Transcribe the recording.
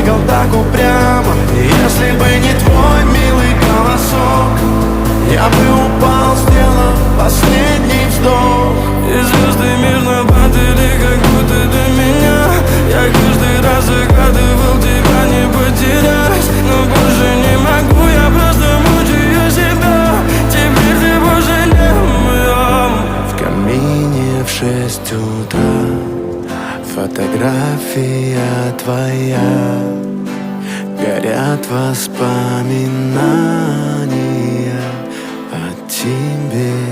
бегал так упрямо. И если бы не твой милый голосок, я бы упал, сделав последний вздох. И звезды мирно падали, как будто до меня. Я каждый раз загадывал тебя не потерять, но больше не могу, я просто мучаю себя. Теперь ты больше не моя. В камине в 6 утра фотография твоя, горят воспоминания о тебе.